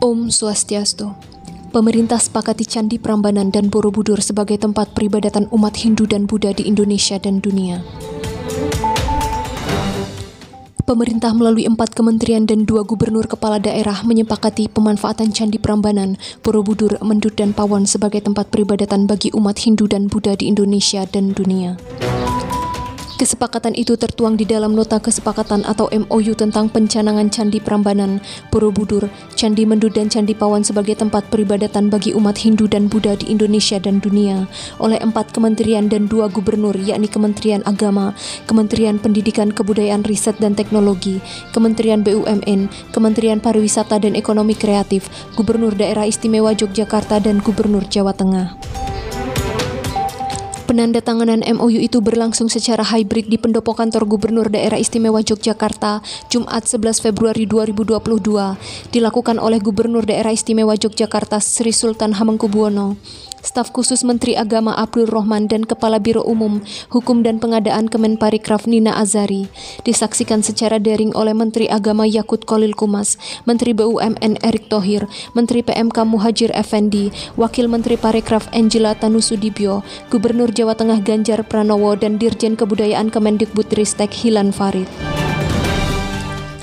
Om Swastiastu. Pemerintah sepakati Candi Prambanan dan Borobudur sebagai tempat peribadatan umat Hindu dan Buddha di Indonesia dan dunia. Pemerintah melalui 4 kementerian dan 2 gubernur kepala daerah menyepakati pemanfaatan Candi Prambanan, Borobudur, Mendut, dan Pawon sebagai tempat peribadatan bagi umat Hindu dan Buddha di Indonesia dan dunia. Kesepakatan itu tertuang di dalam Nota Kesepakatan atau MOU tentang pencanangan Candi Prambanan, Borobudur, Candi Mendut, dan Candi Pawon sebagai tempat peribadatan bagi umat Hindu dan Buddha di Indonesia dan dunia oleh 4 kementerian dan 2 gubernur, yakni Kementerian Agama, Kementerian Pendidikan, Kebudayaan, Riset dan Teknologi, Kementerian BUMN, Kementerian Pariwisata dan Ekonomi Kreatif, Gubernur Daerah Istimewa Yogyakarta, dan Gubernur Jawa Tengah. Penandatanganan MOU itu berlangsung secara hybrid di pendopo kantor Gubernur Daerah Istimewa Yogyakarta, Jumat 11 Februari 2022, dilakukan oleh Gubernur Daerah Istimewa Yogyakarta Sri Sultan Hamengkubuwono, Staf Khusus Menteri Agama Abdul Rohman, dan Kepala Biro Umum, Hukum dan Pengadaan Kemenparikraf Nina Azari. Disaksikan secara daring oleh Menteri Agama Yakut Khalil Qumas, Menteri BUMN Erick Thohir, Menteri PMK Muhadjir Effendi, Wakil Menteri Parekraf Angela Tanusudibyo, Gubernur Jawa Tengah Ganjar Pranowo, dan Dirjen Kebudayaan Kemendikbudristek Hilan Farid.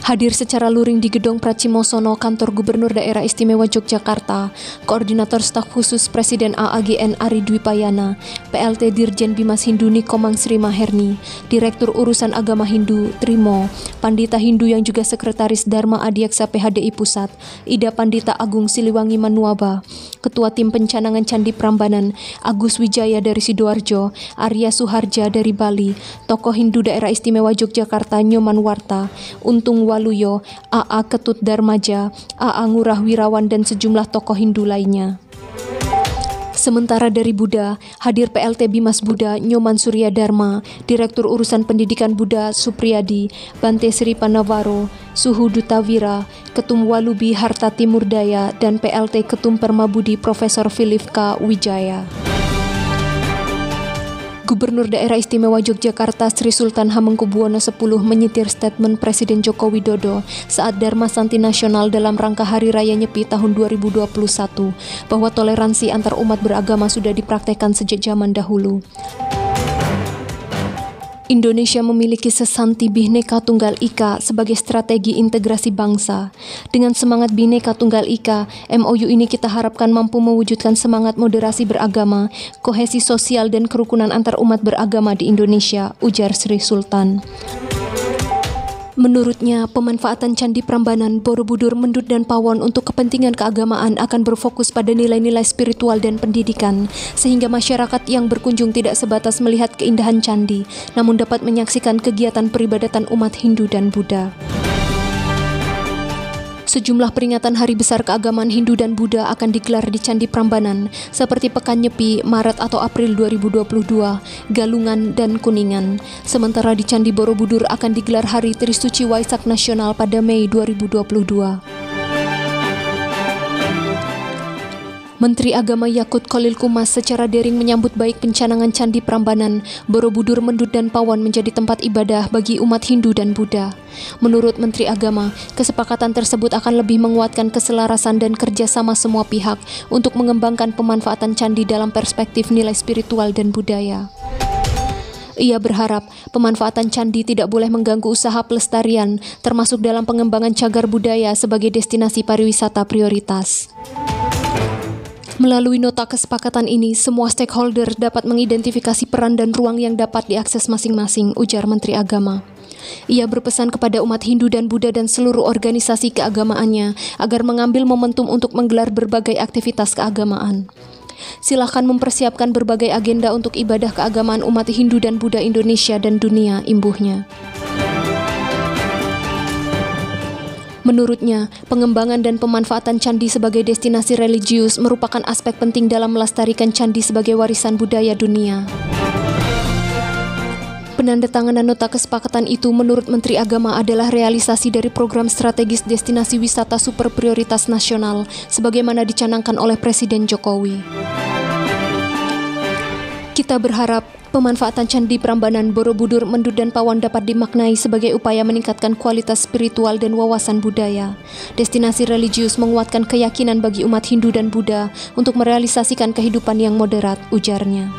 Hadir secara luring di Gedung Pracimosono, Kantor Gubernur Daerah Istimewa Yogyakarta, Koordinator Staf Khusus Presiden AAGN Ari Dwipayana, PLT Dirjen Bimas Hindu Nikomang Sri Maherni, Direktur Urusan Agama Hindu Trimo, Pandita Hindu yang juga Sekretaris Dharma Adiaksa PHDI Pusat, Ida Pandita Agung Siliwangi Manuaba, Ketua Tim Pencanangan Candi Prambanan Agus Wijaya dari Sidoarjo, Arya Suharja dari Bali, tokoh Hindu Daerah Istimewa Yogyakarta Nyoman Warta, Untung Waluyo, AA Ketut Darmaja, AA Ngurah Wirawan, dan sejumlah tokoh Hindu lainnya. Sementara dari Buddha, hadir PLT Bimas Buddha Nyoman Surya Dharma, Direktur Urusan Pendidikan Buddha Supriyadi, Bante Sri Panawaro, Suhu Dutawira, Ketum Walubi Harta Timur Daya, dan PLT Ketum Permabudi Profesor Philip K. Wijaya. Gubernur Daerah Istimewa Yogyakarta Sri Sultan Hamengkubuwono X menyetir statement Presiden Joko Widodo saat Dharma Santi Nasional dalam rangka Hari Raya Nyepi tahun 2021 bahwa toleransi antar umat beragama sudah dipraktekkan sejak zaman dahulu. Indonesia memiliki sesanti Bhinneka Tunggal Ika sebagai strategi integrasi bangsa. Dengan semangat Bhinneka Tunggal Ika, MOU ini kita harapkan mampu mewujudkan semangat moderasi beragama, kohesi sosial, dan kerukunan antar umat beragama di Indonesia, ujar Sri Sultan. Menurutnya, pemanfaatan Candi Prambanan, Borobudur, Mendut, dan Pawon untuk kepentingan keagamaan akan berfokus pada nilai-nilai spiritual dan pendidikan, sehingga masyarakat yang berkunjung tidak sebatas melihat keindahan candi, namun dapat menyaksikan kegiatan peribadatan umat Hindu dan Buddha. Sejumlah peringatan hari besar keagamaan Hindu dan Buddha akan digelar di Candi Prambanan, seperti Pekan Nyepi, Maret atau April 2022, Galungan, dan Kuningan. Sementara di Candi Borobudur akan digelar Hari Trisuci Waisak Nasional pada Mei 2022. Menteri Agama Yakut Khalil Qumas secara daring menyambut baik pencanangan Candi Prambanan, Borobudur, Mendut, dan Pawon menjadi tempat ibadah bagi umat Hindu dan Buddha. Menurut Menteri Agama, kesepakatan tersebut akan lebih menguatkan keselarasan dan kerjasama semua pihak untuk mengembangkan pemanfaatan candi dalam perspektif nilai spiritual dan budaya. Ia berharap pemanfaatan candi tidak boleh mengganggu usaha pelestarian, termasuk dalam pengembangan cagar budaya sebagai destinasi pariwisata prioritas. Melalui nota kesepakatan ini, semua stakeholder dapat mengidentifikasi peran dan ruang yang dapat diakses masing-masing, ujar Menteri Agama. Ia berpesan kepada umat Hindu dan Buddha dan seluruh organisasi keagamaannya agar mengambil momentum untuk menggelar berbagai aktivitas keagamaan. Silahkan mempersiapkan berbagai agenda untuk ibadah keagamaan umat Hindu dan Buddha Indonesia dan dunia, imbuhnya. Menurutnya, pengembangan dan pemanfaatan candi sebagai destinasi religius merupakan aspek penting dalam melestarikan candi sebagai warisan budaya dunia. Penandatanganan nota kesepakatan itu menurut Menteri Agama adalah realisasi dari program strategis destinasi wisata super prioritas nasional sebagaimana dicanangkan oleh Presiden Jokowi. Kita berharap Pemanfaatan Candi Prambanan, Borobudur, Mendut, dan Pawan dapat dimaknai sebagai upaya meningkatkan kualitas spiritual dan wawasan budaya. Destinasi religius menguatkan keyakinan bagi umat Hindu dan Buddha untuk merealisasikan kehidupan yang moderat, ujarnya.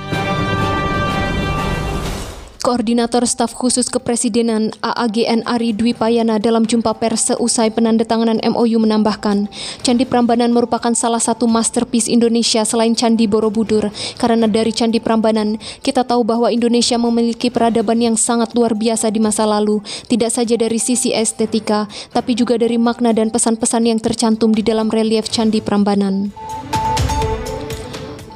Koordinator Staf Khusus Kepresidenan AAGN Ari Dwi Payana dalam jumpa pers seusai penandatanganan MOU menambahkan, Candi Prambanan merupakan salah satu masterpiece Indonesia selain Candi Borobudur, karena dari Candi Prambanan kita tahu bahwa Indonesia memiliki peradaban yang sangat luar biasa di masa lalu, tidak saja dari sisi estetika, tapi juga dari makna dan pesan-pesan yang tercantum di dalam relief Candi Prambanan.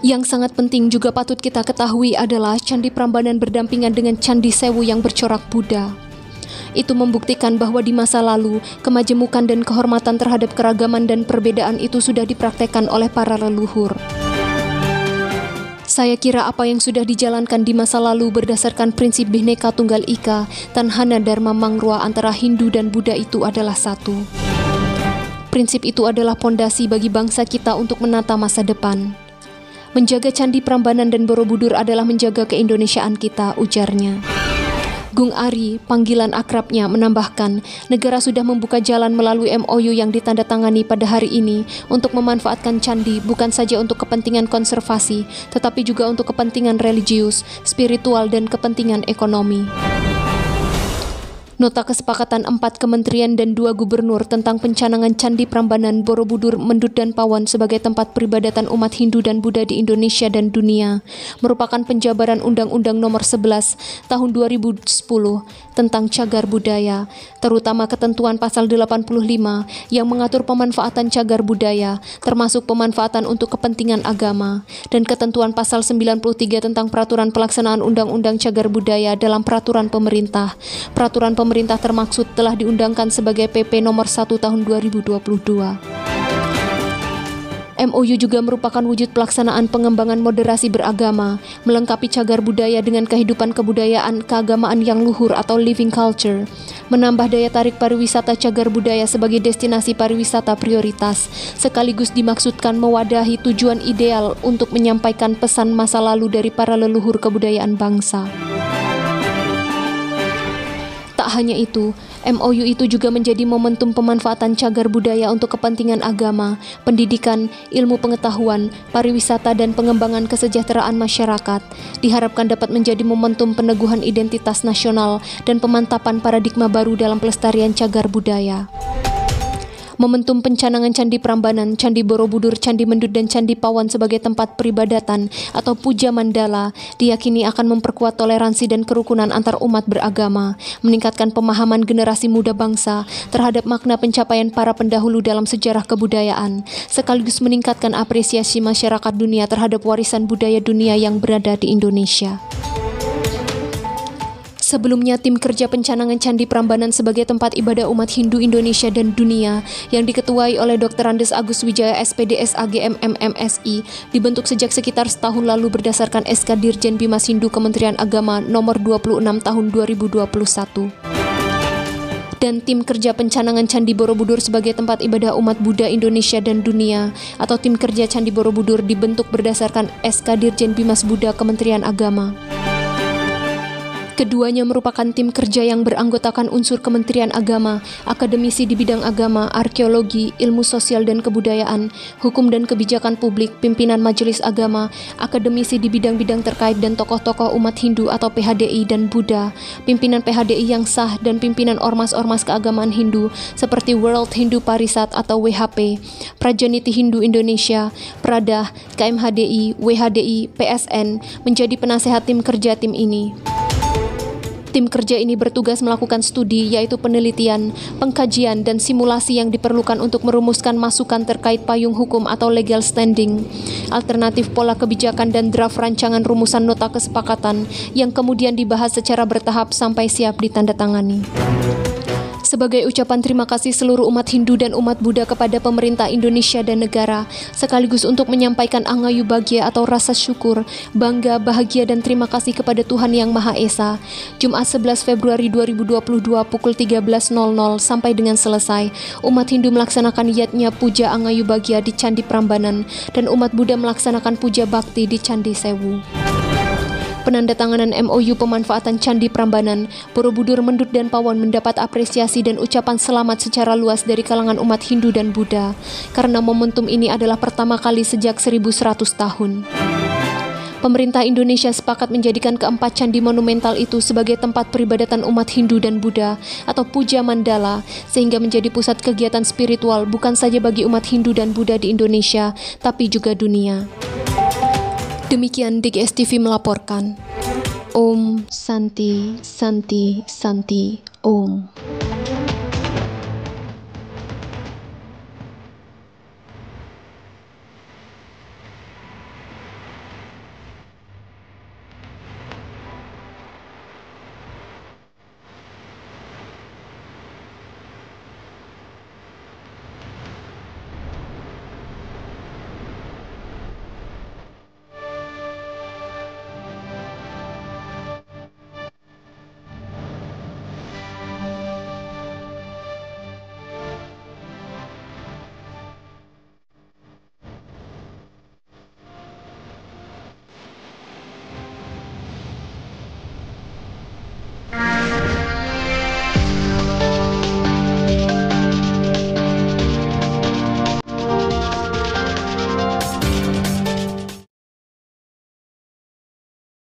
Yang sangat penting juga patut kita ketahui adalah Candi Prambanan berdampingan dengan Candi Sewu yang bercorak Buddha. Itu membuktikan bahwa di masa lalu, kemajemukan dan kehormatan terhadap keragaman dan perbedaan itu sudah dipraktekkan oleh para leluhur. Saya kira apa yang sudah dijalankan di masa lalu berdasarkan prinsip Bhinneka Tunggal Ika, Tanhana Dharma Mangrua antara Hindu dan Buddha itu adalah satu. Prinsip itu adalah pondasi bagi bangsa kita untuk menata masa depan. Menjaga Candi Prambanan dan Borobudur adalah menjaga keindonesiaan kita, ujarnya. Gung Ari, panggilan akrabnya, menambahkan, negara sudah membuka jalan melalui MOU yang ditandatangani pada hari ini untuk memanfaatkan candi bukan saja untuk kepentingan konservasi, tetapi juga untuk kepentingan religius, spiritual, dan kepentingan ekonomi. Nota kesepakatan 4 kementerian dan 2 gubernur tentang pencanangan Candi Prambanan, Borobudur, Mendut, dan Pawan sebagai tempat peribadatan umat Hindu dan Buddha di Indonesia dan dunia merupakan penjabaran Undang-Undang Nomor 11 Tahun 2010 tentang cagar budaya, terutama ketentuan pasal 85 yang mengatur pemanfaatan cagar budaya, termasuk pemanfaatan untuk kepentingan agama, dan ketentuan pasal 93 tentang peraturan pelaksanaan Undang-Undang Cagar Budaya dalam peraturan pemerintah. Peraturan pemerintah termaksud telah diundangkan sebagai PP nomor 1 tahun 2022. MOU juga merupakan wujud pelaksanaan pengembangan moderasi beragama, melengkapi cagar budaya dengan kehidupan kebudayaan keagamaan yang luhur atau living culture, menambah daya tarik pariwisata cagar budaya sebagai destinasi pariwisata prioritas, sekaligus dimaksudkan mewadahi tujuan ideal untuk menyampaikan pesan masa lalu dari para leluhur kebudayaan bangsa. Tak hanya itu, MOU itu juga menjadi momentum pemanfaatan cagar budaya untuk kepentingan agama, pendidikan, ilmu pengetahuan, pariwisata, dan pengembangan kesejahteraan masyarakat. Diharapkan dapat menjadi momentum peneguhan identitas nasional dan pemantapan paradigma baru dalam pelestarian cagar budaya. Momentum pencanangan Candi Prambanan, Candi Borobudur, Candi Mendut, dan Candi Pawan sebagai tempat peribadatan atau puja mandala diyakini akan memperkuat toleransi dan kerukunan antar umat beragama, meningkatkan pemahaman generasi muda bangsa terhadap makna pencapaian para pendahulu dalam sejarah kebudayaan, sekaligus meningkatkan apresiasi masyarakat dunia terhadap warisan budaya dunia yang berada di Indonesia. Sebelumnya, tim kerja pencanangan Candi Prambanan sebagai tempat ibadah umat Hindu Indonesia dan dunia yang diketuai oleh Dr. Andes Agus Wijaya SPD SAGM MMSI dibentuk sejak sekitar setahun lalu berdasarkan SK Dirjen Bimas Hindu Kementerian Agama nomor 26 tahun 2021. Dan tim kerja pencanangan Candi Borobudur sebagai tempat ibadah umat Buddha Indonesia dan dunia atau tim kerja Candi Borobudur dibentuk berdasarkan SK Dirjen Bimas Buddha Kementerian Agama. Keduanya merupakan tim kerja yang beranggotakan unsur Kementerian Agama, akademisi di bidang agama, arkeologi, ilmu sosial dan kebudayaan, hukum dan kebijakan publik, pimpinan majelis agama, akademisi di bidang-bidang terkait dan tokoh-tokoh umat Hindu atau PHDI dan Buddha, pimpinan PHDI yang sah dan pimpinan ormas-ormas keagamaan Hindu seperti World Hindu Parisat atau WHP, Prajaniti Hindu Indonesia, Pradah, KMHDI, WHDI, PSN menjadi penasehat tim kerja tim ini. Tim kerja ini bertugas melakukan studi, yaitu penelitian, pengkajian, dan simulasi yang diperlukan untuk merumuskan masukan terkait payung hukum atau legal standing, alternatif pola kebijakan dan draft rancangan rumusan nota kesepakatan yang kemudian dibahas secara bertahap sampai siap ditandatangani. Sebagai ucapan terima kasih seluruh umat Hindu dan umat Buddha kepada pemerintah Indonesia dan negara, sekaligus untuk menyampaikan angayu bagya atau rasa syukur, bangga, bahagia, dan terima kasih kepada Tuhan Yang Maha Esa, Jumat 11 Februari 2022 pukul 13.00 sampai dengan selesai, umat Hindu melaksanakan yatnya puja angayu bagya di Candi Prambanan, dan umat Buddha melaksanakan puja bakti di Candi Sewu. penandatanganan MOU pemanfaatan Candi Prambanan, Borobudur, Mendut, dan Pawon mendapat apresiasi dan ucapan selamat secara luas dari kalangan umat Hindu dan Buddha, karena momentum ini adalah pertama kali sejak 1100 tahun. Pemerintah Indonesia sepakat menjadikan keempat candi monumental itu sebagai tempat peribadatan umat Hindu dan Buddha atau puja mandala, sehingga menjadi pusat kegiatan spiritual bukan saja bagi umat Hindu dan Buddha di Indonesia, tapi juga dunia. Demikian DGS TV melaporkan. Om Santi Santi Santi Om.